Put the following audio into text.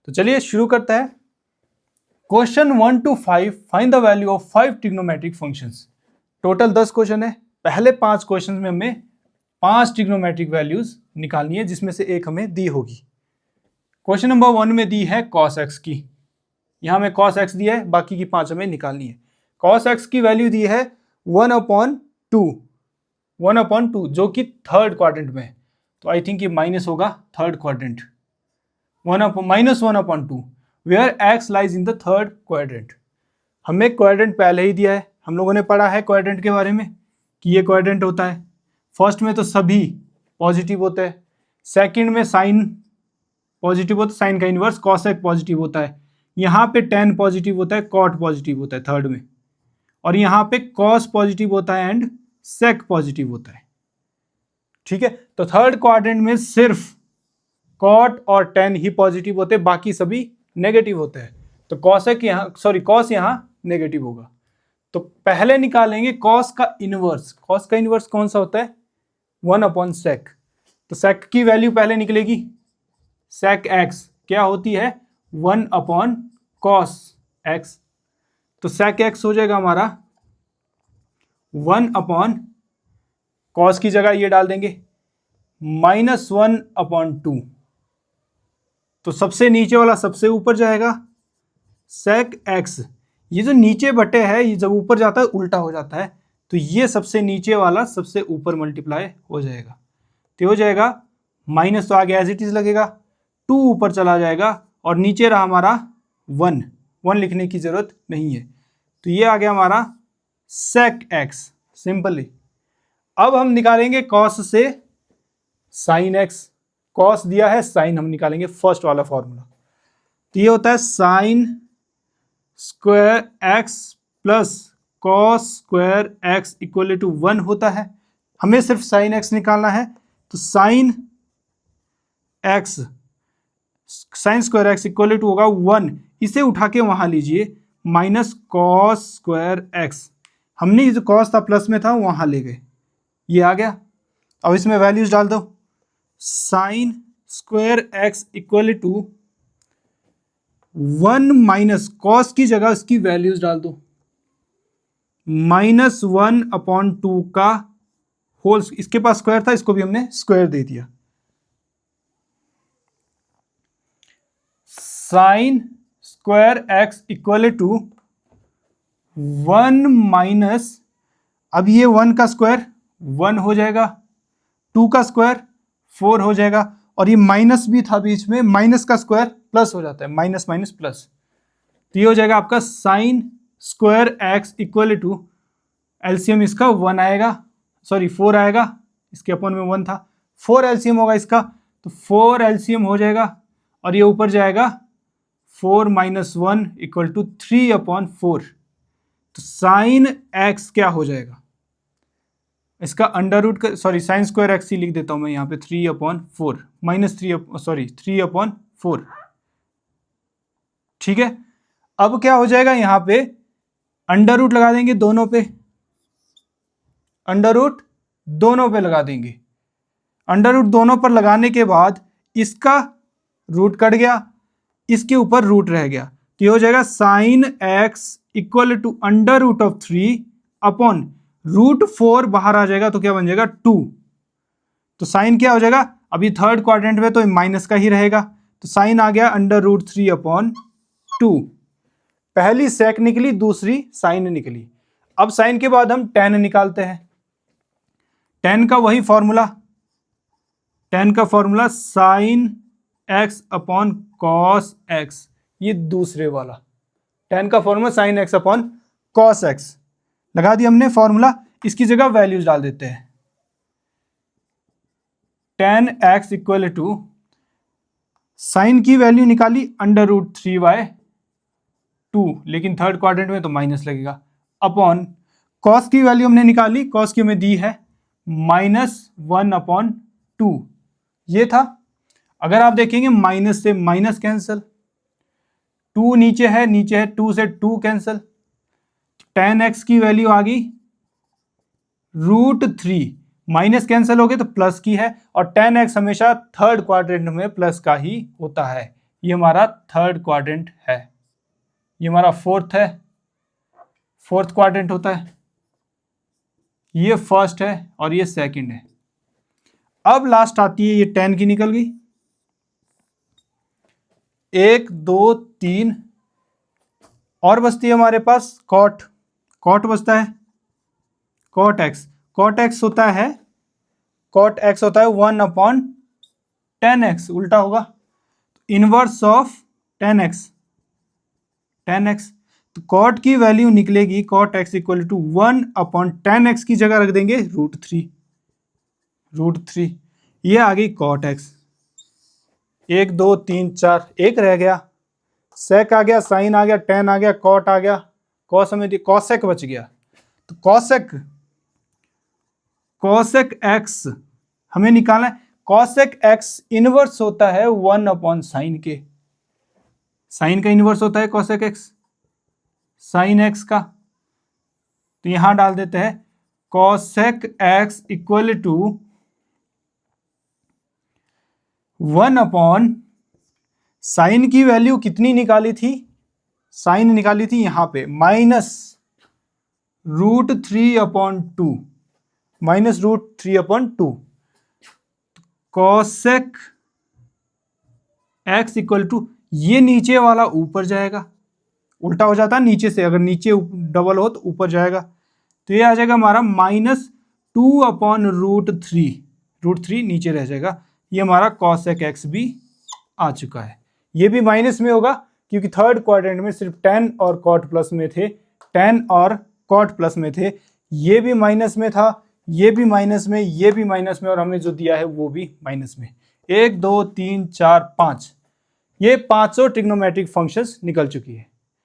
तो चलिए शुरू करते हैं। Question 1 to 5 find the value of 5 trigonometric functions. Total 10 question है। पहले 5 क्वेश्चन में हमें 5 ट्रिग्नोमेट्रिक वैल्यूज निकालनी है, जिसमें से एक हमें दी होगी। क्वेश्चन नंबर 1 में दी है cos x की, यहां में cos x दिया है, बाकी की 5 हमें निकालनी है। cos x की वैल्यू दी है 1/2 जो कि थर्ड क्वाड्रेंट में है, तो आई थिंक ये माइनस होगा third quadrant. -1/2 where x lies in the third quadrant. हमें क्वाड्रेंट पहले ही दिया है, हम लोगों ने पढ़ा है क्वाड्रेंट के बारे में कि ये क्वाड्रेंट होता है। फर्स्ट में तो सभी पॉजिटिव होते हैं, सेकंड में साइन पॉजिटिव होता है, साइन का इनवर्स कॉसेक पॉजिटिव होता है, यहाँ पे tan पॉजिटिव होता है, कॉट पॉजिटिव होता है थर्ड में, और यहाँ पे कॉस पॉजिटिव होता है एंड सेक पॉजिटिव होता है। ठीक है, तो थर्ड क्वाड्रेंट में सिर्फ कॉट और tan ही पॉजिटिव होते हैं, बाकी सभी नेगेटिव होते हैं। तो कॉसेक यहाँ कॉस यहाँ नेगेटिव होगा। तो पहले निकालेंगे कॉस का इनवर्स। कॉस का इनवर्स कौन सा होता है? 1/sec। तो सेक की वैल्यू पहले निकलेगी, सेक एक्स क्या होती है? 1/cos x। तो सेक एक्स हो जाएगा हमारा 1/cos की जगह ये डाल देंगे -1/2। तो सबसे नीचे वाला सबसे ऊपर जाएगा, सेक एक्स। ये जो नीचे बटे है, ये जब ऊपर जाता है उल्टा हो जाता है, तो ये सबसे नीचे वाला सबसे ऊपर मल्टीप्लाई हो जाएगा। तो हो जाएगा माइनस, तो आगे एज इट इज लगेगा, 2 ऊपर चला जाएगा और नीचे रहा हमारा 1 लिखने की जरूरत नहीं है। तो ये आ गया हमारा सेक एक्स सिंपली। अब हम निकालेंगे कॉस से साइन एक्स। कॉस दिया है, साइन हम निकालेंगे फर्स्ट वाला फॉर्मूला। तो ये होता है sine square x plus cos square x equal to 1 होता है। हमें सिर्फ साइन एक्स निकालना है, तो sine x sine square x equal to होगा 1। इसे उठा के वहां लीजिए, माइनस कॉस स्क्वायर एक्स। हमने जो कॉस था प्लस में था वहां ले गए, ये आ गया। अब इसमें वैल्यूज डाल दो, sine square x equal to 1 minus cos की जगह इसकी वैल्यूज डाल दो, -1/2 का होल। इसके पास स्क्वायर था, इसको भी हमने स्क्वायर दे दिया। Sine square x equal to 1 minus, अब ये 1 का स्क्वायर 1 हो जाएगा, 2 का स्क्वायर 4 हो जाएगा, और ये माइनस भी था बीच में, माइनस का स्क्वायर प्लस हो जाता है, माइनस माइनस प्लस। तो ये हो जाएगा आपका sine square x equal to, LCM इसका 1 आएगा, सॉरी 4 आएगा, इसके अपन में 1 था, 4 एलसीएम होगा इसका, तो 4 एलसीएम हो जाएगा, और ये ऊपर जाएगा 4 - 1 इक्वल टू 3/4। तो साइन एक्स क्या हो जाएगा इसका अंडर रूट का, सॉरी साइन स्क्वायर एक्स ही लिख देता हूं मैं यहाँ पे, 3/4 -3/4। ठीक है, अब क्या हो जाएगा, यहाँ पे अंडर रूट लगा देंगे दोनों पे, अंडर रूट दोनों पे लगा देंगे। अंडर रूट दोनों पर लगाने के बाद इसका रूट कट गया, इसके ऊपर रूट रह गया, तो ये हो जाएगा sine x equal to under root of 3/√4 बाहर आ जाएगा, तो क्या बन जाएगा 2। तो साइन क्या हो जाएगा, अभी थर्ड क्वाड्रेंट में तो माइनस का ही रहेगा, तो साइन आ गया √3/2। पहली सेक निकली, दूसरी साइन निकली। अब साइन के बाद हम tan निकालते हैं। tan का वही फॉर्मूला, tan का फॉर्मूला साइन x/cos x, ये दूसरे वाला tan का फॉर्मूला साइन x/cos x लगा दिया हमने फॉर्मूला। इसकी जगह वैल्यूज डाल देते हैं, tan x equal to, sine की वैल्यू निकाली √3/2, लेकिन थर्ड क्वाड्रेंट में तो माइनस लगेगा, अपॉन कॉस की वैल्यू हमने निकाली, कॉस की हमें दी है -1/2, ये था। अगर आप देखेंगे माइनस से माइनस कैंसिल, 2 नीचे है 2 से 2 कैंसिल, tan x की वैल्यू आ गई √3, माइनस कैंसिल हो गए तो प्लस की है, और tan x हमेशा थर्ड क्वाड्रेंट में प्लस का ही होता है, ये हमारा थर्ड क्वाड्रेंट है, ये हमारा फोर्थ है, फोर्थ क्वाड्रेंट होता है, ये फर्स्ट है और ये सेकंड है। अब लास्ट आती है ये 10 की निकल गई, 1 2 3 और बचती है हमारे पास कॉट, कॉट बचता है कॉट एक्स, कॉट एक्स होता है, कॉट एक्स होता है 1/10x, उल्टा होगा, इनवर्स ऑफ 10x, 10x, तो कॉट की वैल्यू निकलेगी cot x equal to 1/10x की जगह रख देंगे √3, ये आ गई कॉट एक्स। 1 2 3 4 एक रह गया, सेक आ गया, साइन आ गया, टेन आ गया, कॉट आ गया, कॉस हमें कॉसेक बच गया। तो कॉसेक एक्स हमें निकालना है, कॉसेक एक्स इनवर्स होता है 1/sin के, साइन का इनवर्स होता है कॉसेक एक्स, साइन एक्स का, तो यहां डाल देते हैं cosec x equal to 1/, sine की वैल्यू कितनी निकाली थी, साइन निकाली थी यहां पे -√3/2, -√3/2, कॉसेक एक्स इक्वल टू, ये नीचे वाला ऊपर जाएगा, उल्टा हो जाता है नीचे से, अगर नीचे डबल हो तो ऊपर जाएगा, तो ये आ जाएगा हमारा -2/√3, √3 नीचे रह जाएगा, ये हमारा कॉसेक एक्स भी आ चुका है। ये भी माइनस में होगा क्योंकि थर्ड क्वाड्रेंट में सिर्फ tan और कॉट प्लस में थे, tan और कॉट प्लस में थे, ये भी माइनस में था, ये भी माइनस में, ये भी माइनस में, और हमें जो दिया है वो भी माइनस में। 1 2 3 4 5, ये 500 ट्रिग्नोमेट्रिक फंक्शंस निकल चुकी है।